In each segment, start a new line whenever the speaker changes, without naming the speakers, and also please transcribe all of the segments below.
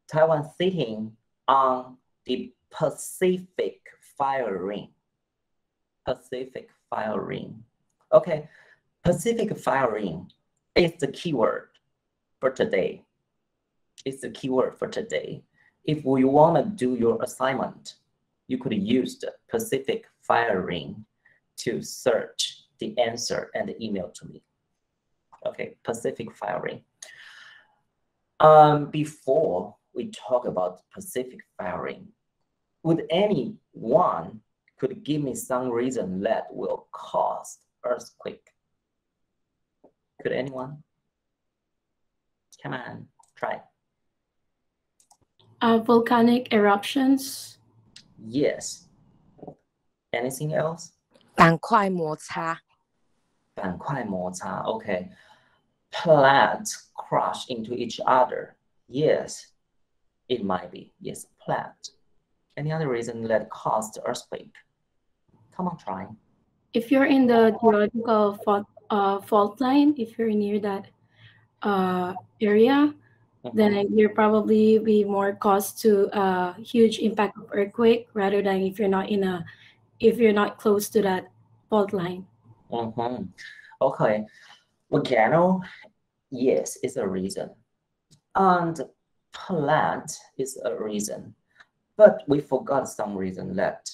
Taiwan sitting on the Pacific fire ring. Pacific fire ring. Okay, Pacific fire ring is the keyword for today. It's the keyword for today. If you want to do your assignment, you could use the Pacific fire ring to search the answer and email to me. Okay, Pacific fire ring. Before we talk about Pacific fire ring, would anyone could give me some reason that will cause earthquake? Could anyone? Come on, try.
Volcanic eruptions.
Yes. Anything else?
板块摩擦。
板块摩擦. Okay. Plants crash into each other. Yes, it might be. Yes, plant. Any other reason that caused earthquake? Come on, try.
If you're in the geological fault line, if you're near that area, then you're probably be more caused to a huge impact of earthquake rather than if you're not close to that fault line.
Okay. Volcano, yes, is a reason. And plant is a reason. But we forgot some reason that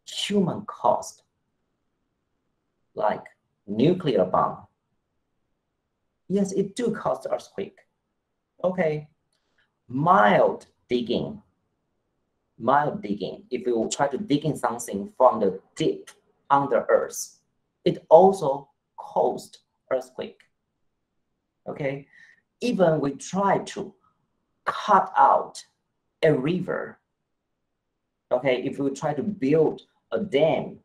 human caused, like nuclear bomb. Yes, it do cause earthquake. Okay. Mild digging. If you try to dig in something from the deep under earth, it also caused earthquake. Okay. Even we try to cut out a river. Okay, if we try to build a dam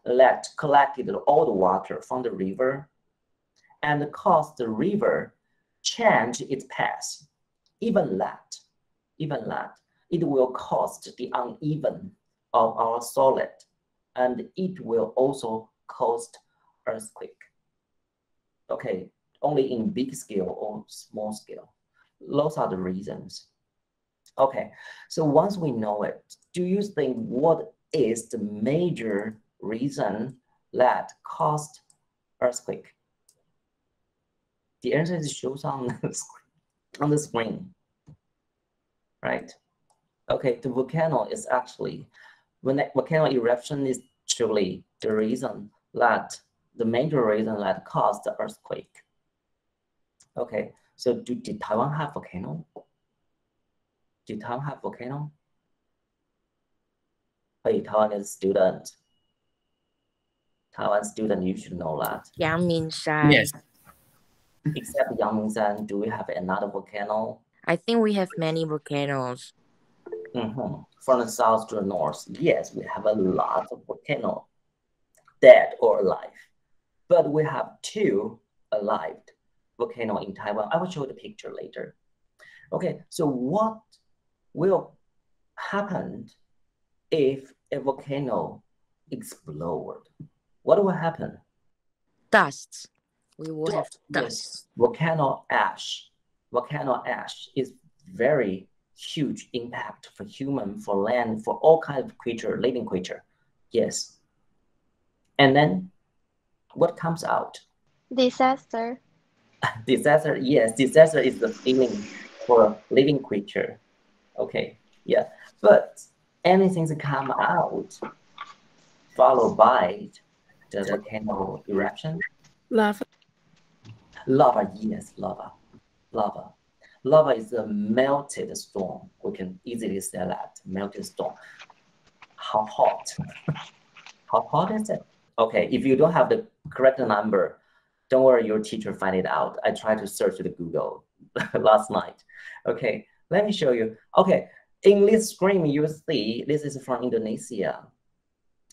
that collected all the water from the river and cause the river change its path, even that, it will cause the uneven of our solid, and it will also cause earthquake. Okay, only in big scale or small scale. Those are the reasons. Okay, so once we know it, do you think what is the major reason that caused earthquake? The answer is shows on the screen, right? Okay, the volcano is actually, when the volcano eruption is truly the reason that, the major reason that caused the earthquake. Okay, so did Taiwan have volcano? Did Taiwan have volcano? Hey, Taiwan is student. Taiwan student, you should know that.
Yangmingshan.
Yes.
Except Yangmingshan, do we have another volcano?
I think we have many volcanoes.
From the south to the north, yes, we have a lot of volcanoes, dead or alive. But we have 2 alive volcanoes in Taiwan. I will show the picture later. Okay, so what will happen if a volcano explodes? What will happen?
Dust. We will have dust.
Yes. Volcano ash. Volcano ash is very huge impact for human, for land, for all kinds of creature, living creature. Yes. And then what comes out?
Disaster.
Disaster, yes, disaster is the feeling for living creature. Okay, yeah. But anything that come out followed by the volcano eruption?
Lava.
Lava, yes, lava. Lava is a melted stone. We can easily say that, melted stone. How hot? How hot is it? Okay, if you don't have the correct number, don't worry, your teacher find it out. I tried to search the Google last night. Okay, let me show you. Okay, in this screen, you see, this is from Indonesia.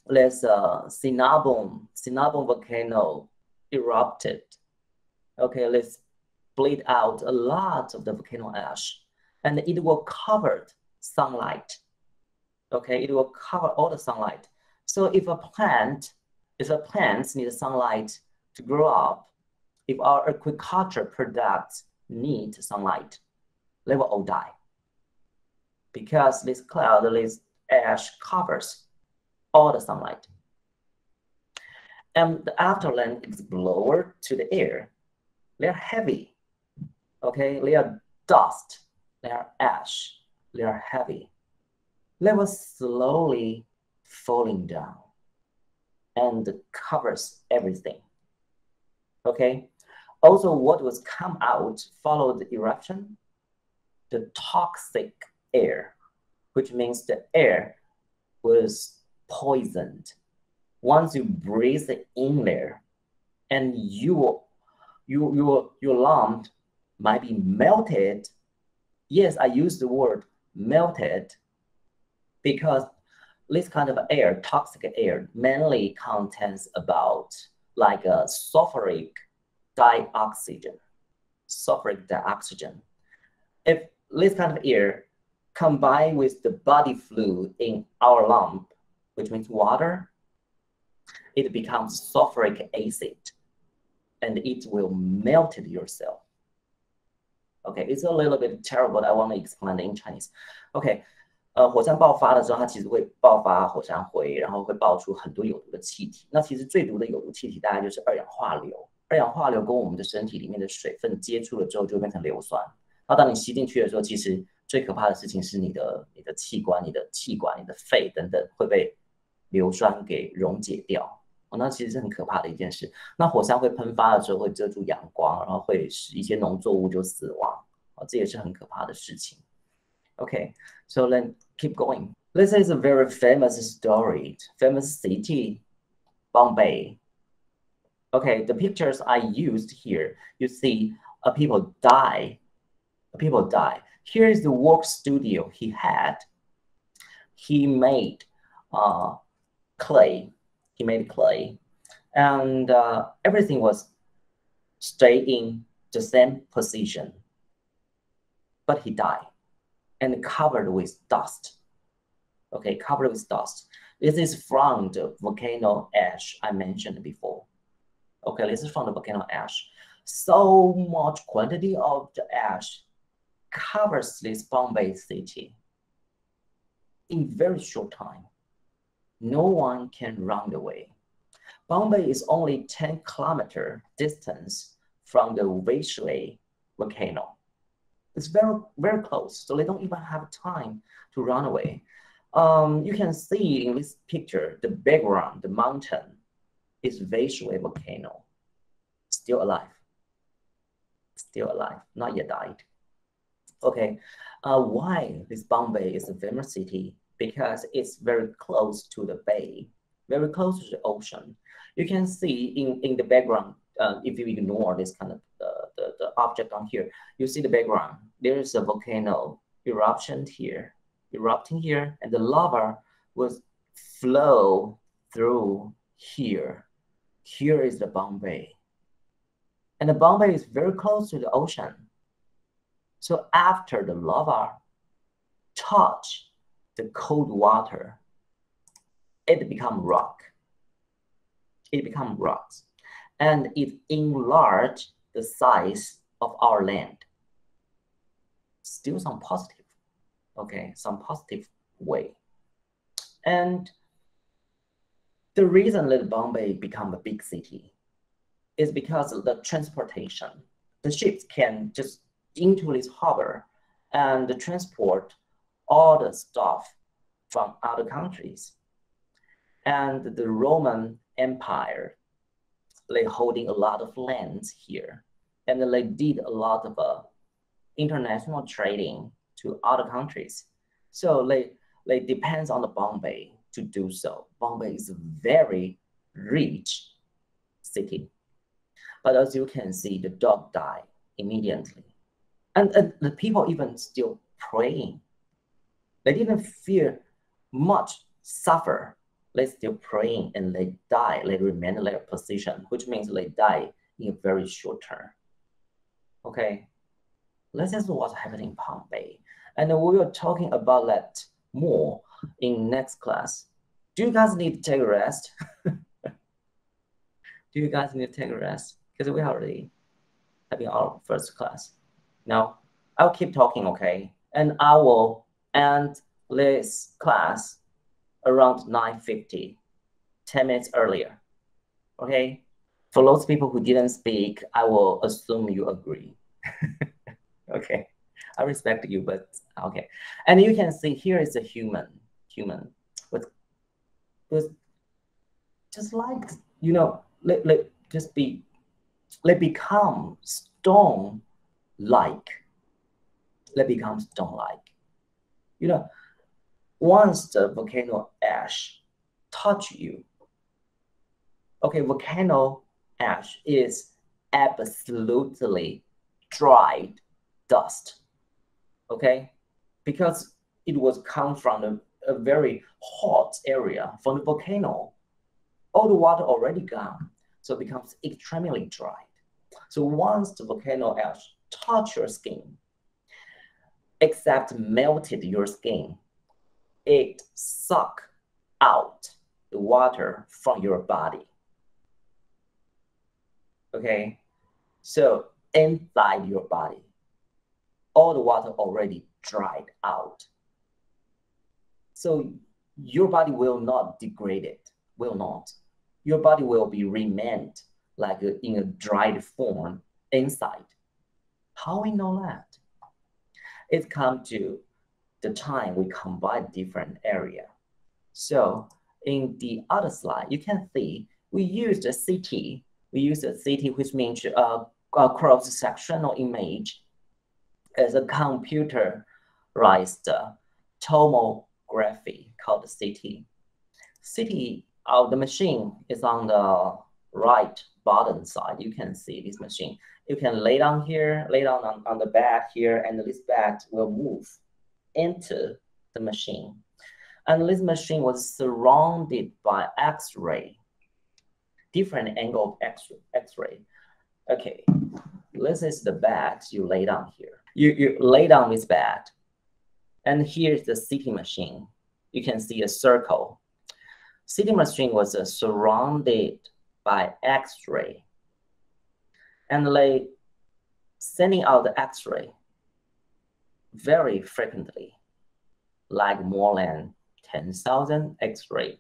There's Sinabung volcano erupted. Okay, let's split out a lot of the volcano ash, and it will cover sunlight. Okay, it will cover all the sunlight. So if a plant needs sunlight to grow up, if our agriculture products need sunlight, they will all die. because this cloud, this ash covers all the sunlight. And after land is lowered to the air, they are heavy. Okay, they are dust, they are ash, they are heavy. They were slowly falling down and covers everything. Okay. Also, what was come out followed the eruption, the toxic air, which means the air was poisoned. Once you breathe in there, and your lung might be melted. Yes, I use the word melted because this kind of air, toxic air, mainly contains about like a sulfuric dioxide. If this kind of air combined with the body fluid in our lung, which means water, it becomes sulfuric acid, and it will melt yourself. Okay, it's a little bit terrible. I want to explain it in Chinese. Okay. 火山爆发的时候，它其实会爆发火山灰，然后会爆出很多有毒的气体。那其实最毒的有毒气体大概就是二氧化硫。二氧化硫跟我们的身体里面的水分接触了之后，就会变成硫酸。那当你吸进去的时候，其实最可怕的事情是你的气管、你的气管、你的肺等等会被硫酸给溶解掉。那其实是很可怕的一件事。那火山会喷发的时候会遮住阳光，然后会使一些农作物就死亡。这也是很可怕的事情。Okay, so then keep going. This is a very famous story, famous city, Bombay. Okay, the pictures I used here, you see people die. People die. Here is the work studio he had. He made clay. He made clay, and everything was stay in the same position. But he died. And covered with dust. Okay, covered with dust. This is from the volcano ash I mentioned before. Okay, this is from the volcano ash. So much quantity of the ash covers this Bombay city in very short time. No one can run away. Bombay is only 10-kilometer distance from the Vishui volcano. It's very, very close, so they don't even have time to run away. You can see in this picture, the background, the mountain is Vishui volcano. Still alive. Still alive, not yet died. Okay, why this Bombay is a famous city? Because it's very close to the bay, very close to the ocean. You can see in the background, if you ignore this kind of the object on here, you see the background. There is a volcano erupting here, and the lava will flow through here. Here is the Bombay. And the Bombay is very close to the ocean. So after the lava touch the cold water, it becomes rock. It becomes rocks. And it enlarged the size of our land. Still some positive, okay, some positive way. And the reason that Bombay become a big city is because of the transportation. The ships can just into this harbor and transport all the stuff from other countries. And the Roman Empire, they holding a lot of lands here, and they did a lot of international trading to other countries. So they depends on the Bombay to do so. Bombay is a very rich city. But as you can see, the dog died immediately. And the people even still praying. They didn't fear much suffer. They still praying and they die. They remain in their position, which means they die in a very short term. Okay, this is what's happening in Bombay. And we will talking about that more in next class. Do you guys need to take a rest? Do you guys need to take a rest? Because we already having our first class. Now, I'll keep talking, okay? And I will And this class around 9:50, 10 minutes earlier. Okay, for those people who didn't speak, I will assume you agree. Okay, I respect you, but okay. And you can see here is a human with just like, you know, let become stone-like. Let become stone-like. You know, once the volcano ash touch you, okay, volcano ash is absolutely dried dust, okay? Because it was come from a very hot area from the volcano. All the water already gone, so it becomes extremely dry. So once the volcano ash touch your skin, except melted your skin, it suck out the water from your body. Okay, so inside your body, all the water already dried out. So your body will not degrade it, will not. Your body will be remained like in a dried form inside. How we know that? It comes to the time we combine different area. So in the other slide, you can see we used a CT. We use a CT, which means a cross-sectional image as a computerized tomography called CT. CT, the machine is on the right bottom side. You can see this machine. You can lay down here, lay down on the bed here, and this bed will move into the machine. And this machine was surrounded by X-ray, different angle of X-ray. Okay, this is the bed you lay down here. You lay down this bed, and here's the CT machine. You can see a circle. CT machine was surrounded by X-ray, and they sending out the X-ray very frequently, like more than 10,000 X-ray.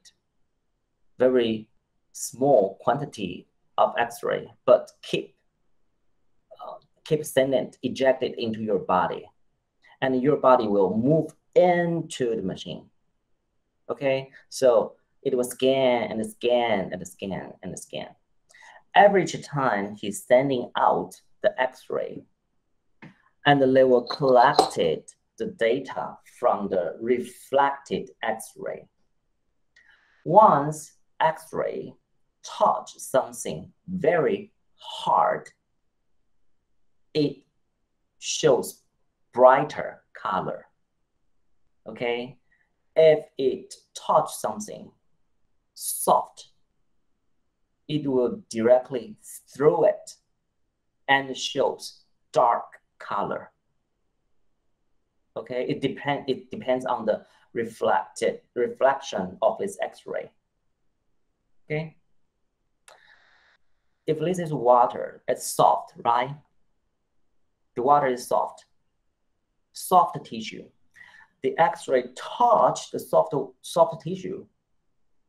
Very small quantity of X-ray, but keep sending ejected into your body, and your body will move into the machine. Okay, so it will scan and scan and scan and scan. Average time he's sending out the X-ray, and they will collect the data from the reflected X-ray. Once X-ray touch something very hard, it shows brighter color. Okay, if it touch something soft, it will directly throw it and shows dark color. Okay, it depends on the reflection of this X-ray. Okay, if this is water, it's soft, right? The water is soft tissue. The X-ray touch the soft tissue,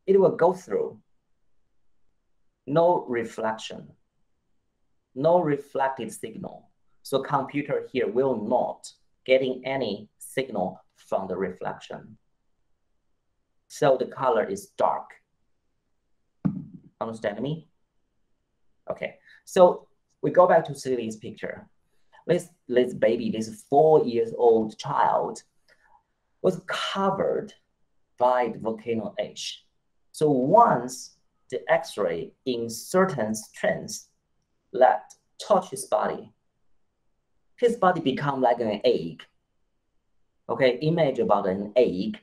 it will go through. No reflection, no reflected signal. So computer here will not getting any signal from the reflection. So the color is dark. Understand me? Okay, so we go back to see this picture. This baby, this 4-year-old child, was covered by the volcano ash. So once the X-ray in certain strengths that touch his body become like an egg. Okay, image about an egg.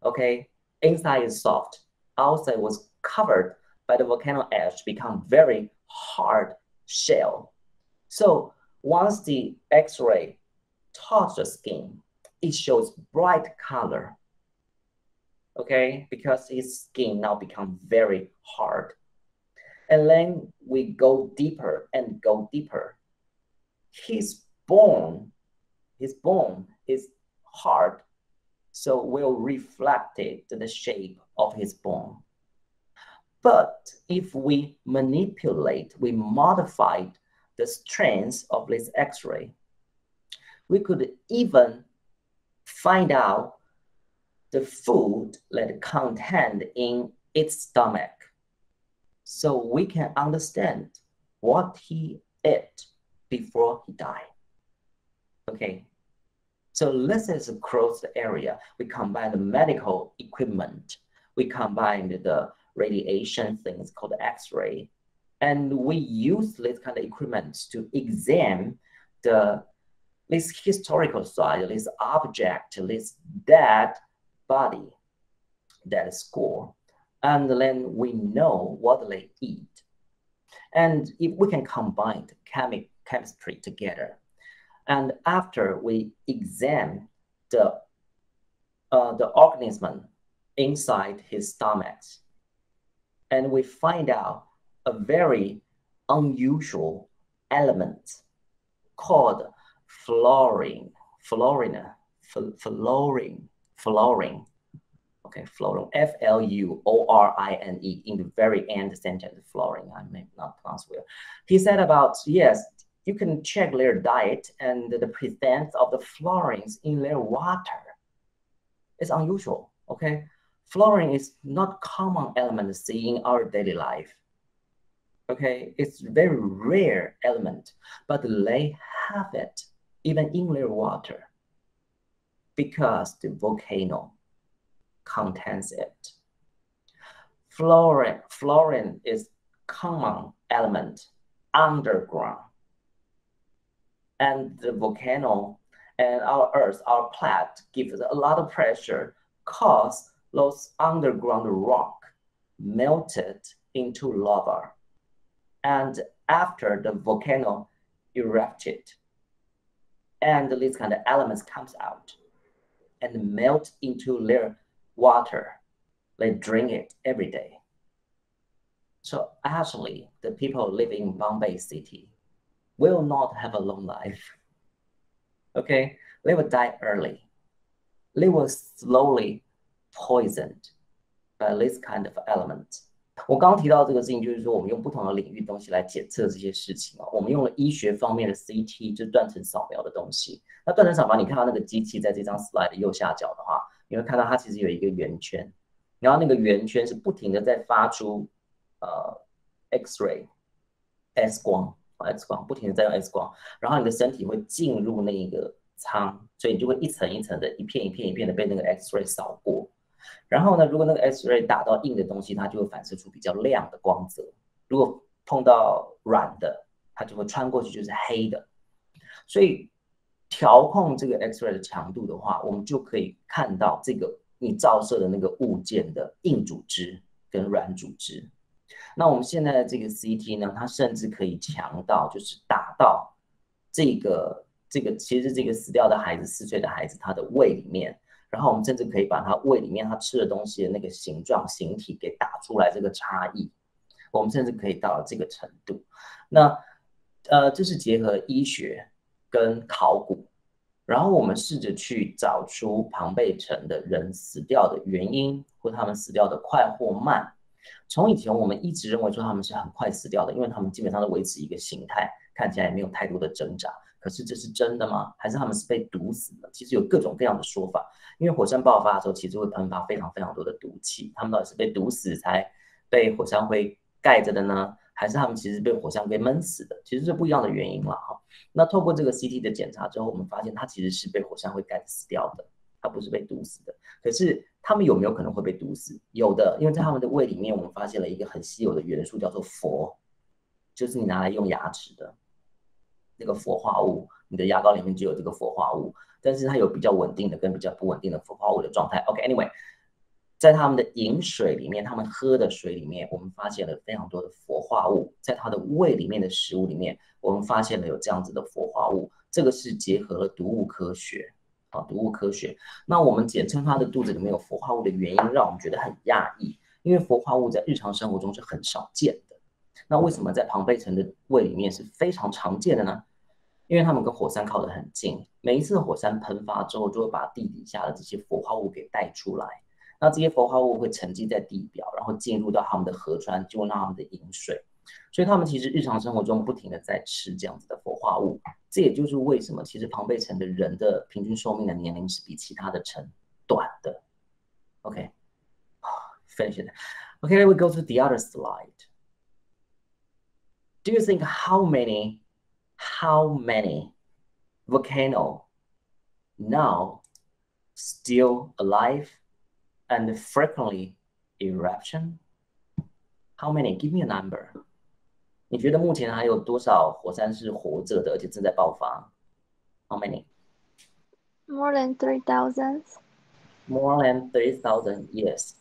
Okay, inside is soft, outside was covered by the volcano ash, become very hard shell. So once the X-ray touch the skin, it shows bright color. Okay, because his skin now become very hard. And then we go deeper and go deeper. His bone is hard, so will reflect the shape of his bone. But if we manipulate, we modify the strength of this X-ray, we could even find out the food that contained in its stomach, so we can understand what he ate before he died. Okay, so this is across the area. We combine the medical equipment, we combine the radiation things called X-ray, and we use this kind of equipment to examine this historical side, this object, this dead body, that score, and then we know what they eat. And if we can combine the chemistry together, and after we examine the organism inside his stomach, and we find out a very unusual element called fluorine. Okay, fluorine, F-L-U-O-R-I-N-E, in the very end sentence, fluorine, I may not pronounce well. He said about, yes, you can check their diet and the presence of the fluorines in their water. It's unusual, okay? Fluorine is not common element to see in our daily life. Okay, it's very rare element, but they have it even in their water because the volcano contains it. Fluorine is common element underground, and the volcano and our earth, our plate, gives a lot of pressure, cause those underground rock melted into lava. And after the volcano erupted, and these kind of elements comes out and melt into their water, they drink it every day. So actually, the people living in Bombay city will not have a long life. Okay, they will die early. They will slowly poisoned by this kind of element. 我刚刚提到这个事情，就是说我们用不同的领域东西来检测这些事情啊。我们用了医学方面的 CT， 就是断层扫描的东西。那断层扫描，你看到那个机器在这张 slide 的右下角的话，你会看到它其实有一个圆圈，然后那个圆圈是不停的在发出X-ray X 光，不停的在用 X 光，然后你的身体会进入那个舱，所以你就会一层一层的、一片一片一片的被那个 X-ray 扫过。然后呢，如果那个 X-ray 打到硬的东西，它就会反射出比较亮的光泽；如果碰到软的，它就会穿过去就是黑的。所以调控这个 X-ray 的强度的话，我们就可以看到这个你照射的那个物件的硬组织跟软组织。那我们现在的这个 CT 呢，它甚至可以强到就是打到其实这个死掉的孩子，4岁的孩子他的胃里面。然后我们甚至可以把他胃里面他吃的东西的那个形状形体给打出来，这个差异，我们甚至可以到了这个程度。那这是结合医学跟考古，然后我们试着去找出庞贝城的人死掉的原因，或他们死掉的快或慢。从以前我们一直认为说他们是很快死掉的，因为他们基本上都维持一个形态，看起来也没有太多的挣扎。可是这是真的吗？还是他们是被毒死的？其实有各种各样的说法。因为火山爆发的时候，其实会喷发非常非常多的毒气。他们到底是被毒死才被火山灰盖着的呢？还是他们其实被火山灰闷死的？其实是不一样的原因了哈。那透过这个 CT 的检查之后，我们发现它其实是被火山灰盖着死掉的，它不是被毒死的。可是他们有没有可能会被毒死？有的，因为在他们的胃里面，我们发现了一个很稀有的元素，叫做氟，就是你拿来用牙齿的那个氟化物，你的牙膏里面就有这个氟化物。但是它有比较稳定的跟比较不稳定的氟化物的状态。OK，anyway，在他们的饮水里面，他们喝的水里面，我们发现了非常多的氟化物。在他的胃里面的食物里面，我们发现了有这样子的氟化物。这个是结合了毒物科学啊，毒物科学。那我们简称他的肚子里面有氟化物的原因，让我们觉得很讶异，因为氟化物在日常生活中是很少见的。那为什么在庞贝城的胃里面是非常常见的呢？因为它们跟火山靠得很近，每一次火山喷发之后，就会把地底下的这些氟化物给带出来。那这些氟化物会沉积在地表，然后进入到它们的河川，进入到它们的饮水。所以它们其实日常生活中不停的在吃这样子的氟化物。这也就是为什么其实庞贝城的人的平均寿命的年龄是比其他的城短的。OK, finish it. Okay, we go to the other slide. Do you think how many volcano now still alive and frequently eruption? How many? Give me a number. 你觉得目前还有多少火山是活着的，而且正在爆发 ？How many?
More than 3,000.
More than 3,000, yes.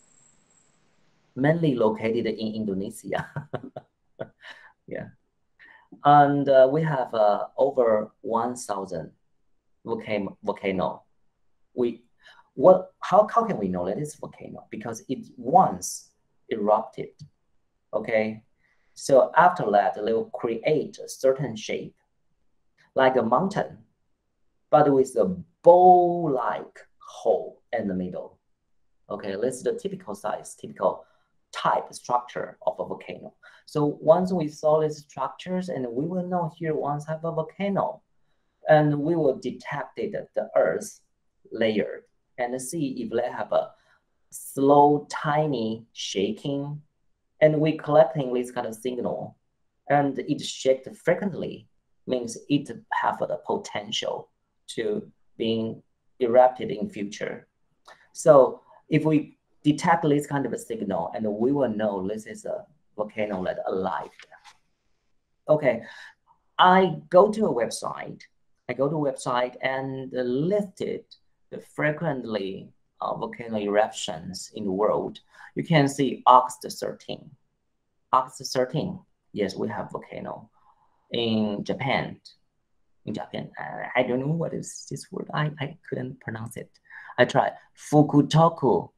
Mainly located in Indonesia. Yeah. And we have over 1,000 volcano. How can we know that it's volcano? Because it once erupted. Okay. So after that, they will create a certain shape, like a mountain, but with a bowl-like hole in the middle. Okay, this is the typical size, typical type structure of a volcano. So once we saw these structures, and we will know here once have a volcano, and we will detect it, the earth layer, and see if they have a slow, tiny shaking, and we collecting this kind of signal, and it shaked frequently, means it have the potential to being erupted in future. So if we detect this kind of a signal, and we will know this is a volcano that alive. Okay, I go to a website and listed the frequently volcano eruptions in the world. You can see August 13. August 13, yes, we have volcano. In Japan, I don't know what is this word. I couldn't pronounce it. I tried. Fukutoku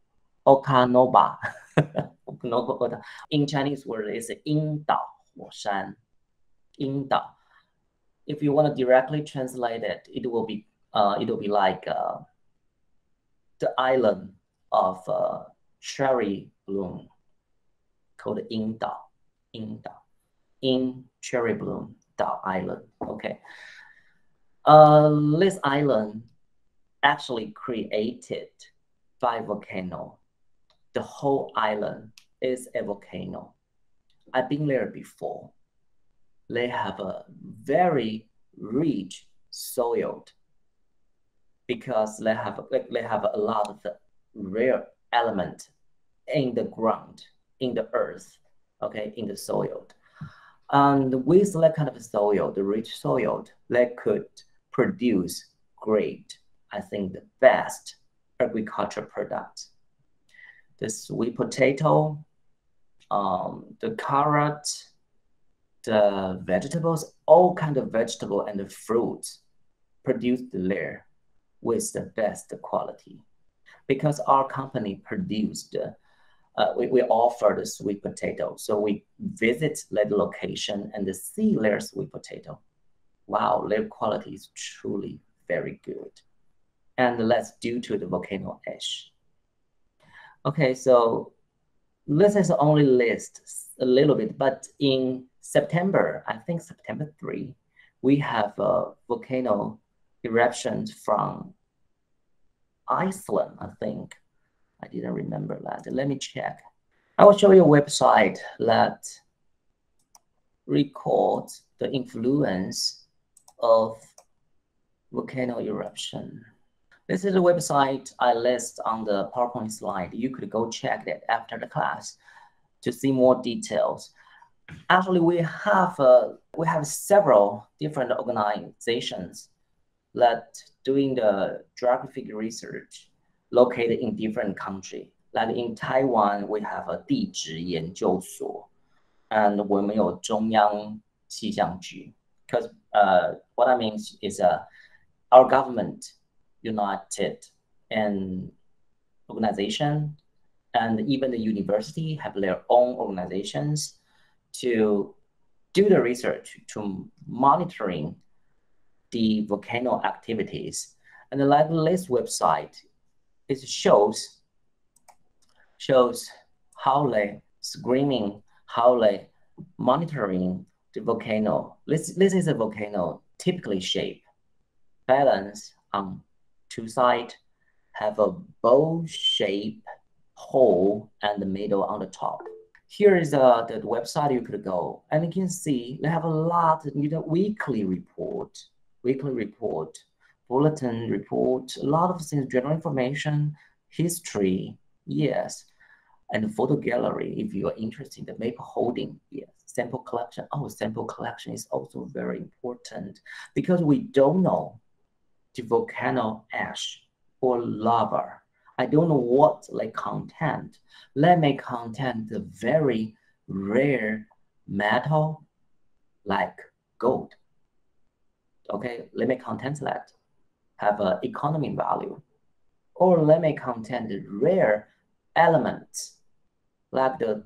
Okanoba. In Chinese word is 樱岛火山. 樱岛. If you want to directly translate it, it will be like the island of cherry bloom, called 樱岛. 樱岛. In cherry bloom, Dao Island. Okay. This island actually created by volcano. The whole island is a volcano. I've been there before. They have a very rich soil because they have a lot of rare element in the ground, in the earth, okay, in the soil. And with that kind of soil, the rich soil, they could produce great, I think, the best agriculture products. The sweet potato, the carrot, the vegetables, all kind of vegetable and the fruits produced there with the best quality. Because our company produced we offer the sweet potato. So we visit that location and see their sweet potato. Wow, their quality is truly very good. And that's due to the volcano ash. Okay, so this is only list a little bit, but in September, I think September 3, we have a volcano eruption from Iceland, I think. I didn't remember that. Let me check. I will show you a website that records the influence of volcano eruption. This is a website I list on the PowerPoint slide. You could go check it after the class to see more details. Actually, we have several different organizations that doing the geographic research located in different countries. Like in Taiwan, we have a 地质研究所, and 我们有中央气象局. Because what I mean is our government united in organization, and even the university have their own organizations to do the research, to monitoring the volcano activities. And like this website, it shows how they screening, how they monitoring the volcano. This is a volcano typically shape, balance on two sides, have a bowl-shaped hole and the middle on the top. Here is the website you could go, and you can see they have a lot, weekly report, bulletin report, a lot of things, general information, history, yes, and photo gallery if you are interested in the map holding, yes, sample collection. Oh, sample collection is also very important because we don't know the volcano ash or lava. I don't know what they content. They may contain the very rare metal like gold. Okay, they may contain that, have an economic value. Or they may contain the rare elements like the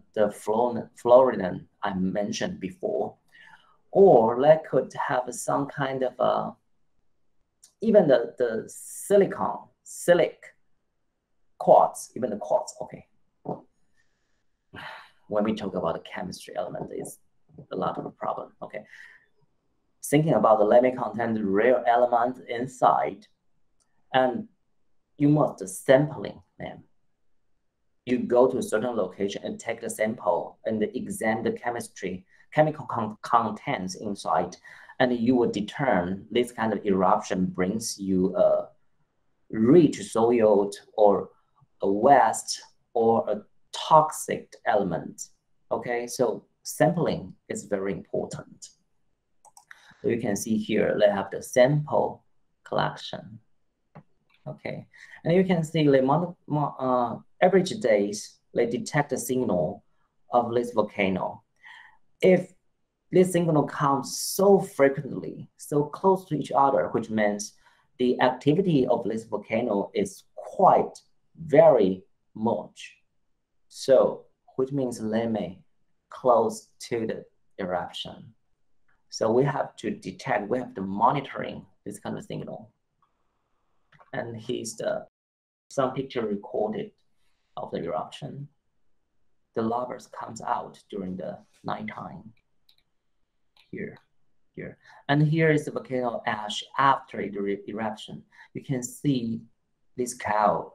fluorine I mentioned before. Or they could have some kind of, even the silic, quartz, even the quartz, okay. When we talk about the chemistry element, is a lot of a problem, okay. Thinking about the limit content, the rare element inside, and you must sampling them. You go to a certain location and take the sample and examine the chemical contents inside, and you will determine this kind of eruption brings you a rich soil or a waste or a toxic element. Okay, so sampling is very important. So you can see here they have the sample collection. Okay, and you can see they average days they detect a signal of this volcano. If this signal comes so frequently, so close to each other, which means the activity of this volcano is quite very much. So, which means they may close to the eruption. So we have to detect, we have to monitoring this kind of signal. And here's some picture recorded of the eruption. The lava comes out during the nighttime. Here. And here is the volcano ash after the eruption. You can see this cow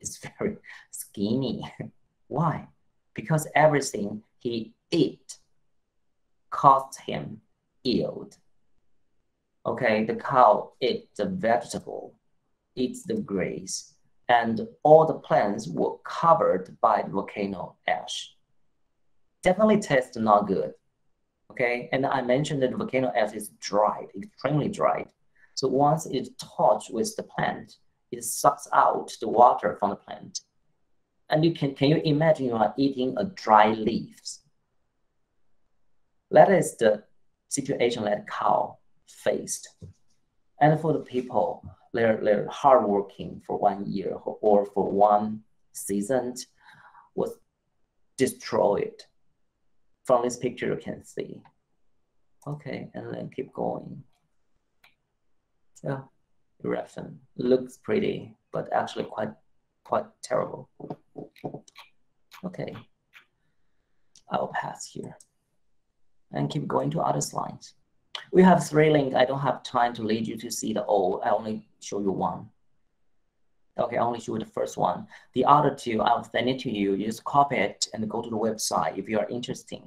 is very skinny. Why? Because everything he ate cost him yield. Okay, the cow eats the vegetable, eats the grass, and all the plants were covered by the volcano ash. Definitely tastes not good. Okay, and I mentioned that the volcano ash is dried, extremely dried. So once it's touched with the plant, it sucks out the water from the plant. And you can you imagine you are eating a dry leaves? That is the situation that cow faced. And for the people, they're hardworking for 1 year or for one season was destroyed. From this picture, you can see. Okay, and then keep going. Yeah, eruption looks pretty, but actually quite terrible. Okay, I'll pass here and keep going to other slides. We have 3 links. I don't have time to lead you to see the all. I only show you one. Okay, I only show you the first one. The other 2, I'll send it to you. You just copy it and go to the website if you are interested.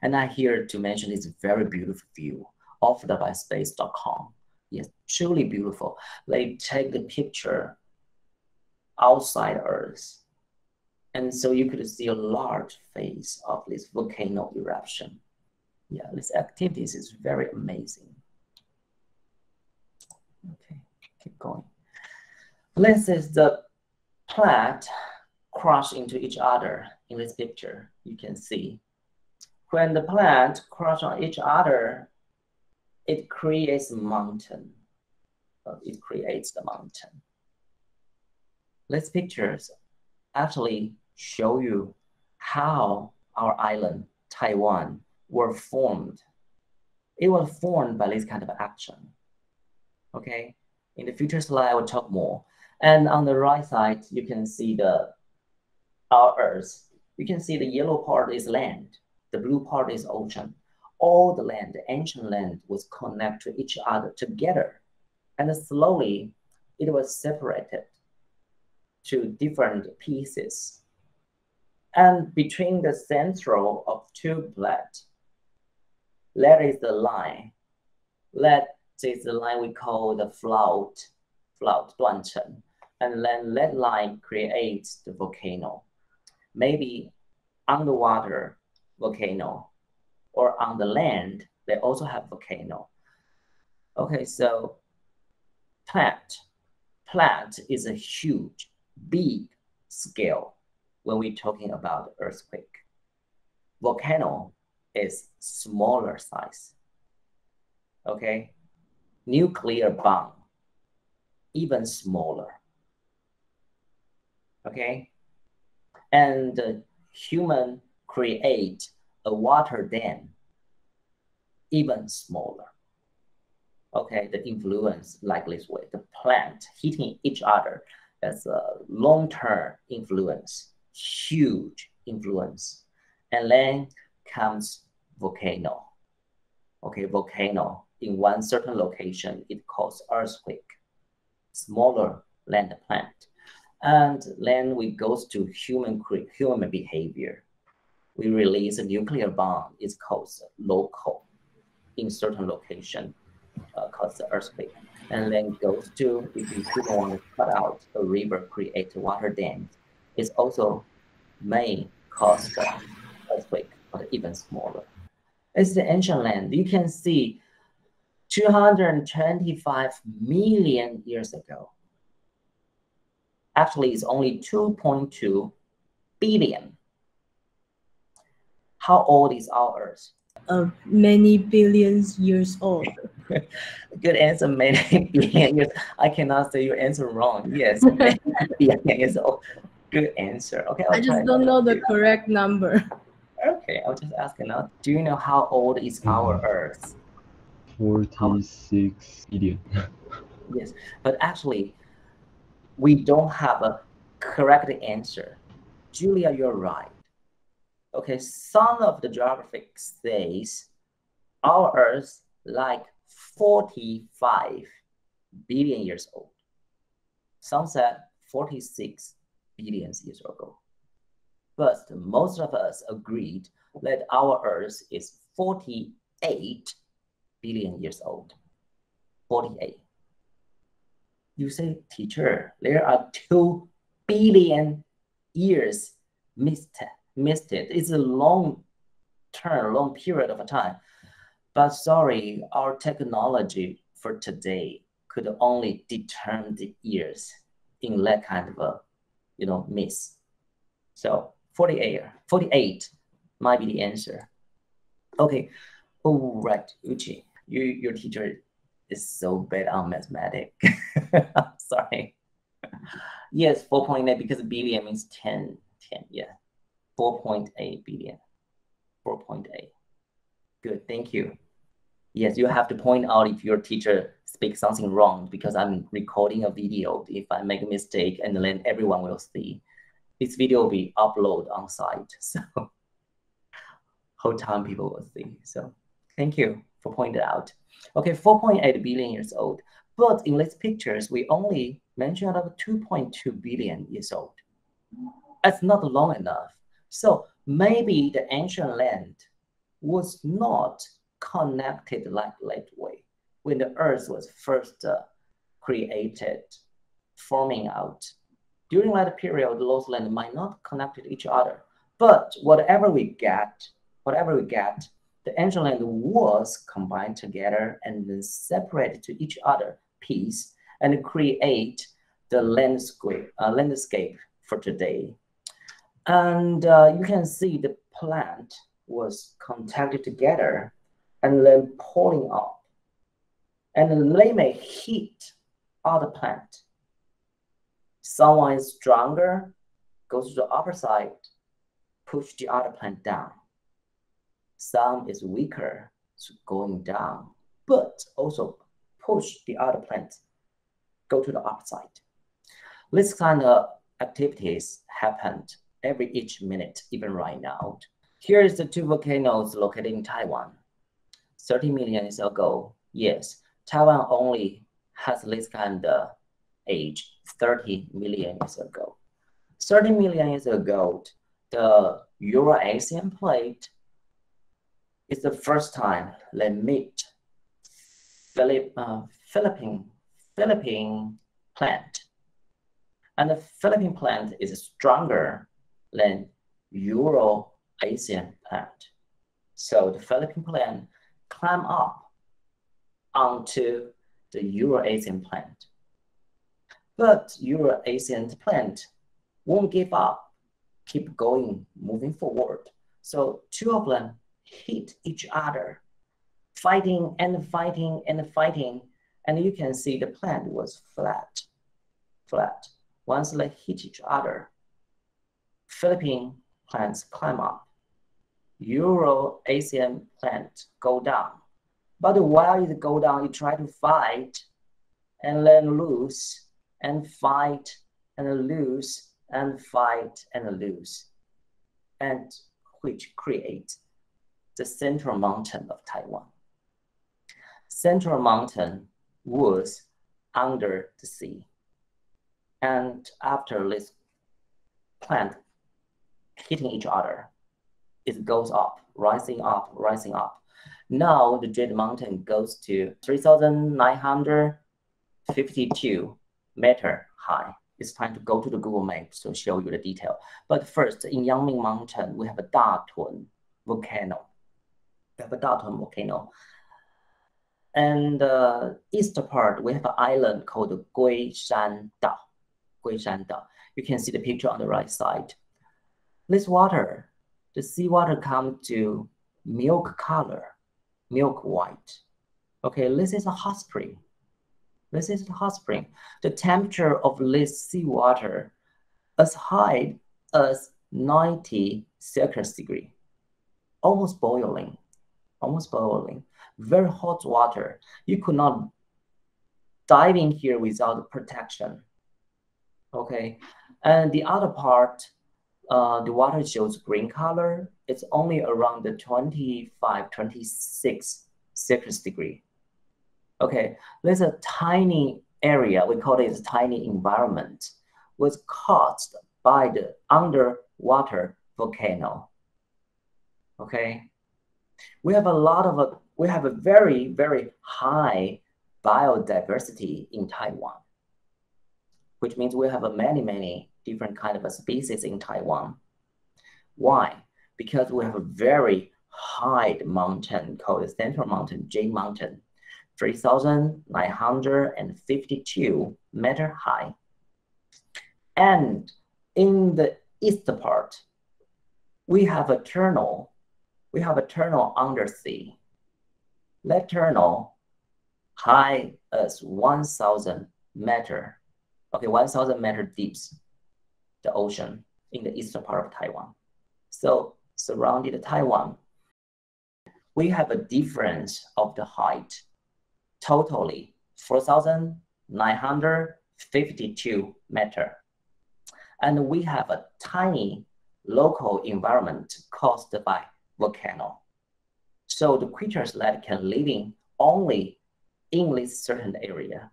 And I'm here to mention this very beautiful view offered by space.com. Yes, truly beautiful. They take the picture outside Earth. And so you could see a large face of this volcano eruption. Yeah, this activities is very amazing. Okay, keep going. This is the plant crush into each other in this picture. You can see when the plant crush on each other, it creates a mountain. It creates the mountain. These pictures actually show you how our island, Taiwan, were formed It was formed by this kind of action. Okay, in the future slide, I will talk more. And on the right side, you can see our Earth. You can see the yellow part is land, the blue part is ocean. All the land, the ancient land, was connected to each other together, and slowly it was separated to different pieces. And between the central of two plates, that is the line. That is the line we call the flout, 断层. And then that line creates the volcano. Maybe underwater volcano, or on the land, they also have volcano. Okay, so plant is a huge, big scale when we're talking about earthquake. Volcano is smaller size. Okay, nuclear bomb, even smaller. Okay, and human create a water dam, even smaller. Okay, the influence like this way, the plant hitting each other as a long-term influence, huge influence. And then comes volcano. Okay, volcano in one certain location, it causes earthquake, smaller than the plant. And then we go to human behavior. We release a nuclear bomb, it's called local in certain location, cause the earthquake. And then goes to, if you want to cut out a river, create a water dam, it's also may cause the earthquake, but even smaller. It's the ancient land. You can see 225 million years ago. Actually, it's only 2.2 billion. How old is our Earth?
Many billions years old.
Good answer, many billion years. I cannot say your answer wrong. Yes, many billion years old. Good answer. Okay,
I just don't know the correct number.
Okay, I'll just ask now. Do you know how old is our Earth?
46 billion.
Yes, but actually, we don't have a correct answer. Julia, you're right. Okay, some of the geographic says our Earth like 45 billion years old. Some said 46 billion years ago. But most of us agreed that our Earth is 48 billion years old. 48. You say, teacher, there are 2 billion years missed it. It's a long period of time. But sorry, our technology for today could only determine the years in that kind of a, miss. So 48 might be the answer. Okay. Oh, right, Uchi, your teacher is so bad on mathematics. Sorry. Yes, 4.8 because billion means 10, yeah. 4.8 billion. 4.8. Good, thank you. Yes, you have to point out if your teacher speaks something wrong because I'm recording a video. If I make a mistake, and then everyone will see. This video will be uploaded on site, so whole time people will see. So thank you for pointing it out. Okay, 4.8 billion years old. But in these pictures, we only mentioned about 2.2 billion years old. That's not long enough. So maybe the ancient land was not connected like that way when the Earth was first created, forming out. During that period, those lands might not connect to each other. But whatever we get, the ancient land was combined together and then separated to each other piece and create the landscape for today. And you can see the plant was contacted together and then pulling up. And then they may hit other plant. Someone is stronger, goes to the upper side, push the other plant down. Some is weaker, going down, but also push the other plant go to the upside. This kind of activities happened each minute, even right now. Here is the 2 volcanoes located in Taiwan. 30 million years ago, yes, Taiwan only has this kind of age, 30 million years ago. 30 million years ago, the Euro-Asian plate is the first time they meet Philippine plant. And the Philippine plant is stronger than Euro-Asian plant. So the Philippine plant climb up onto the Euro-Asian plant. But Euro-Asian plant won't give up, keep going, moving forward. So 2 of them hit each other, fighting and fighting and fighting. And you can see the plant was flat. Once they hit each other, Philippine plants climb up. Euro-Asian plant go down. But while it go down, it try to fight and then lose and fight and lose and fight and lose, and which creates the Central Mountain of Taiwan. Central Mountain was under the sea. And after this plant hitting each other, it goes up, rising up, rising up. Now the Jade Mountain goes to 3,952 meters high. It's time to go to the Google Maps to show you the detail. But first, in Yangming Mountain, we have a Datun volcano. And the east part, we have an island called Guishan Dao. You can see the picture on the right side. This water, the seawater comes to milk color, milk white. Okay, this is a hot spring. This is the hot spring. The temperature of this seawater as high as 90 Celsius degree, almost boiling. Very hot water. You could not dive in here without protection. Okay, and the other part, the water shows green color. It's only around the 25, 26 Celsius degree. Okay, there's a tiny area, we call it a tiny environment, was caused by the underwater volcano. Okay, we have a very, very high biodiversity in Taiwan, which means we have many different kind of species in Taiwan. Why? Because we have a very high mountain called the Central Mountain, Jade Mountain, 3,952 meters high. And in the east part, we have a tunnel undersea. That tunnel high as 1,000 meters. Okay, 1,000 meters deep, the ocean in the eastern part of Taiwan. So surrounded Taiwan, we have a difference of the height, totally 4,952 meters. And we have a tiny local environment caused by volcano. So the creatures that can live in only in this certain area.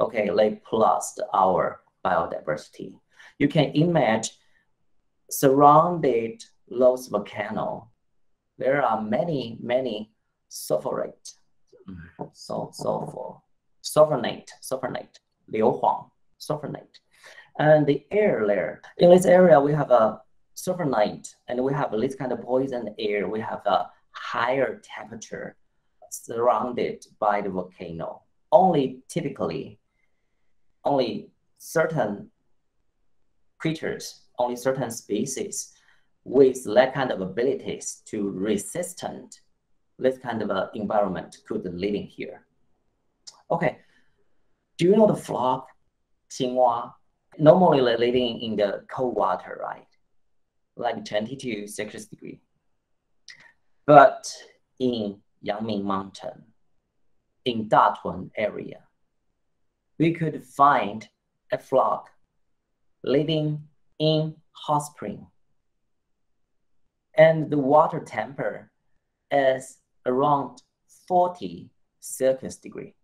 Okay, like plus our biodiversity. You can imagine surrounded those volcanoes, there are many sulfonate, liu huang, sulfonate. And the air there, in this area, we have a sulfonate, and we have this kind of poison air. We have a higher temperature surrounded by the volcano. Typically, only certain creatures, only certain species with that kind of abilities to resistant this kind of environment could live in here. Okay, do you know the frog, Xinhua? Normally they're living in the cold water, right? Like 22 Celsius degree. But in Yangming Mountain, in Datun area, we could find a flock living in hot spring. And the water temperature is around 40 Celsius degree.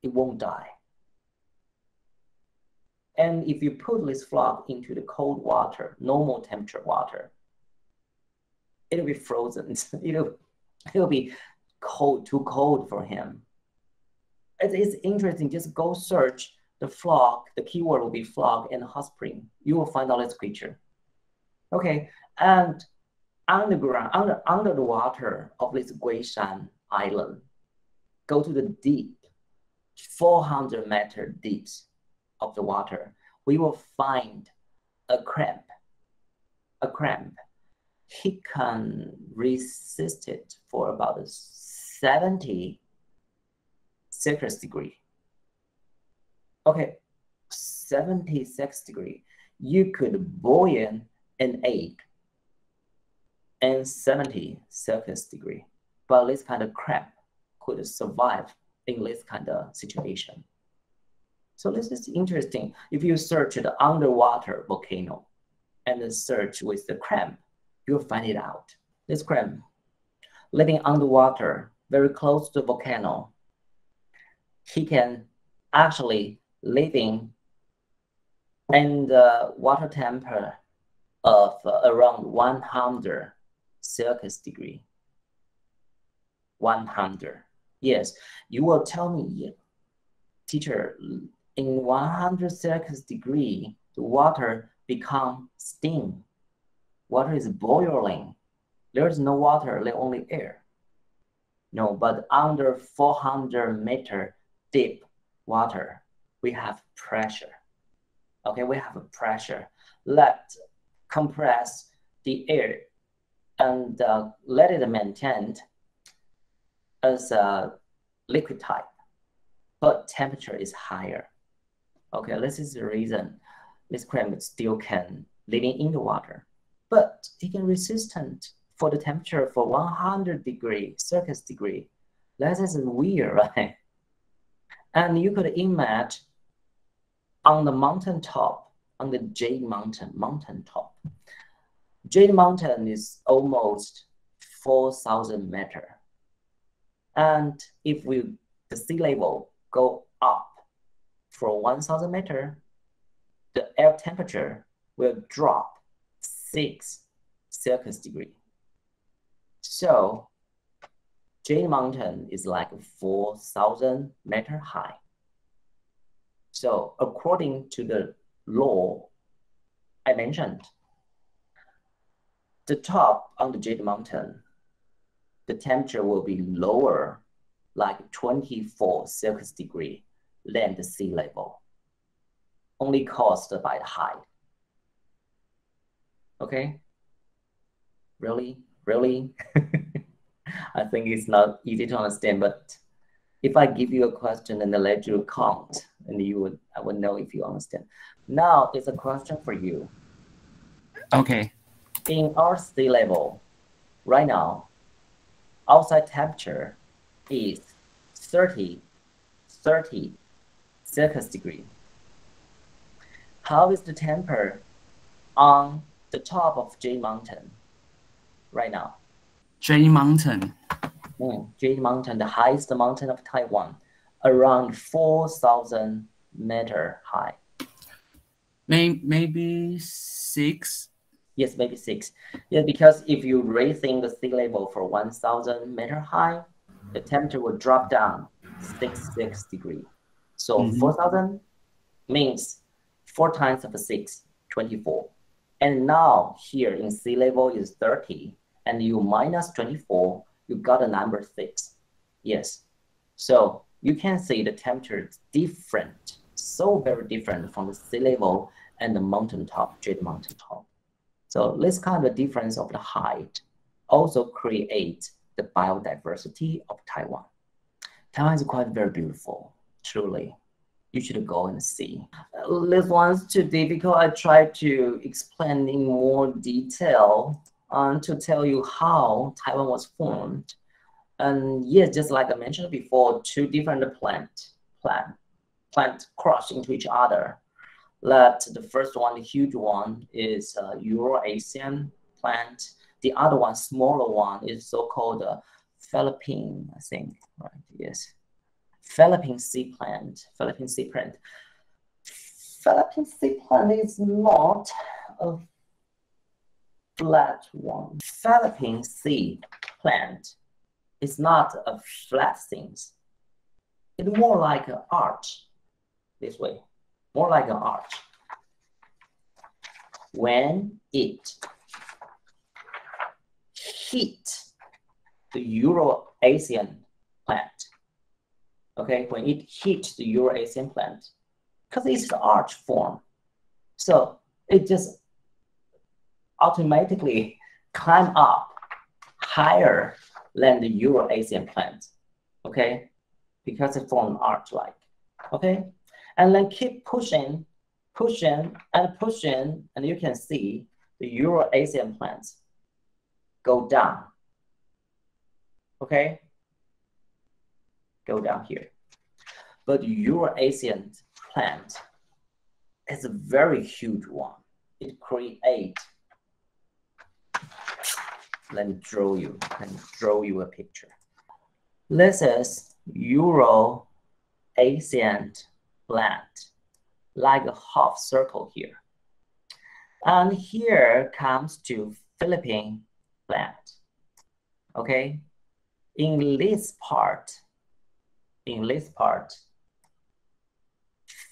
It won't die. And if you put this flock into the cold water, normal temperature water, it'll be frozen. It'll be cold, too cold for him. It's interesting. Just go search the flock. The keyword will be flock and hot spring. You will find out this picture. Okay, and underground, under the water of this Guishan Island, go to the deep, 400-meter depths of the water, we will find a crab. He can resist it for about 70 Celsius degree. Okay, 76 degree. You could boil an egg and 70 Celsius degree, but this kind of crab could survive in this kind of situation. So this is interesting. If you search the underwater volcano and then search with the crab, you'll find it out. This crab living underwater, very close to the volcano, he can actually living in the water temperature of around 100 Celsius degree. 100. Yes, you will tell me, teacher, in 100 Celsius degree, the water become steam. Water is boiling. There's no water, there's only air. No, but under 400-meter deep water, we have pressure. Okay, we have a pressure. Let compress the air and let it maintain as a liquid type, but temperature is higher. Okay, this is the reason this crab still can living in the water, but it can resistant for the temperature for 100 Celsius degree. That is weird, right? And you could imagine on the mountain top, on the Jade Mountain top. Jade Mountain is almost 4,000 meters. And if the sea level go up for 1,000 meters, the air temperature will drop 6 Celsius degree. So Jade Mountain is like 4,000 meters high. So according to the law I mentioned, the top on the Jade Mountain, the temperature will be lower, like 24 Celsius degree than the sea level, only caused by the height. Okay? Really? I think it's not easy to understand, but if I give you a question and I let you count, and I would know if you understand. Now it's a question for you.
Okay.
In our sea level, right now, outside temperature is 30 Celsius degree. How is the temperature on the top of Jade Mountain right now?
Jade Mountain.
Jade Mountain, the highest mountain of Taiwan, around 4,000 meters high.
Maybe 6.
Yes, maybe 6. Yeah, because if you raising the sea level for 1,000 meters high, the temperature will drop down 6 degree. So 4,000 means 4 times of 6, 24. And now here in sea level is 30, and you minus 24, you got a number 6. Yes. So you can see the temperature is different, so very different from the sea level and the mountain top, Jade Mountain top. So this kind of difference of the height also creates the biodiversity of Taiwan. Taiwan is quite very beautiful, truly. You should go and see. This one's too difficult. I try to explain in more detail. to tell you how Taiwan was formed. And yes, just like I mentioned before, two different plant crush into each other. That the first one, the huge one, is Eurasian plant. The other one, smaller one, is so-called Philippine, I think, right? Yes, Philippine Sea Plant. Philippine Sea Plant. Philippine Sea Plant is not a flat one. Philippine Sea Plant is not a flat thing. It's more like an arch, this way, more like an arch. When it hit the Eurasian plant, okay, when it hit the Eurasian plant, because it's the arch form, so it just automatically climb up higher than the Eurasian plant, okay, because it formed an arch like, okay, and then keep pushing, and you can see the Eurasian plants go down, okay, go down here. But Eurasian plant is a very huge one. It creates, let me draw you a picture. This is Eurasian plant, like a half circle here. And here comes to Philippine plant. Okay, in this part,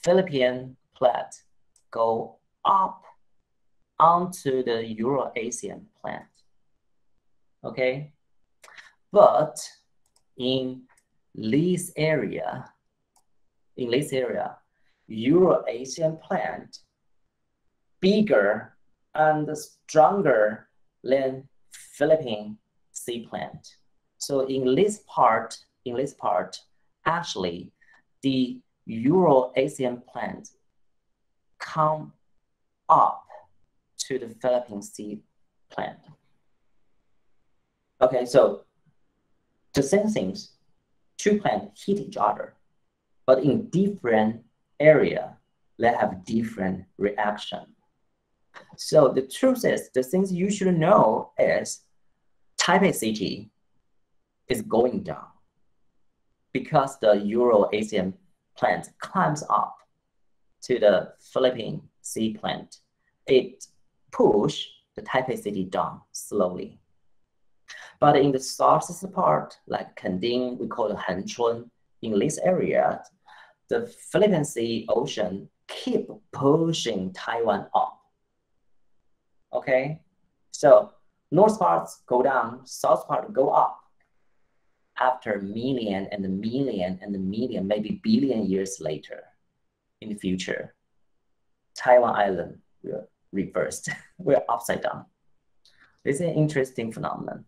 Philippine plant go up onto the Eurasian plant. Okay, but in this area, Eurasian plant bigger and stronger than Philippine Sea Plant. So in this part, actually, the Eurasian plant come up to the Philippine Sea Plant. Okay, so the same things, two plants hit each other, but in different area, they have different reaction. So the truth is, the things you should know is Taipei City is going down because the Eurasian plant climbs up to the Philippine Sea Plant. It pushes the Taipei City down slowly. But in the southeast part, like Kending, we call it Henchun, in this area, the Philippine Sea Ocean keep pushing Taiwan up. Okay, so north parts go down, south part go up. After million and million and million, maybe billion years later, in the future, Taiwan Island will reversed. We're upside down. This is an interesting phenomenon.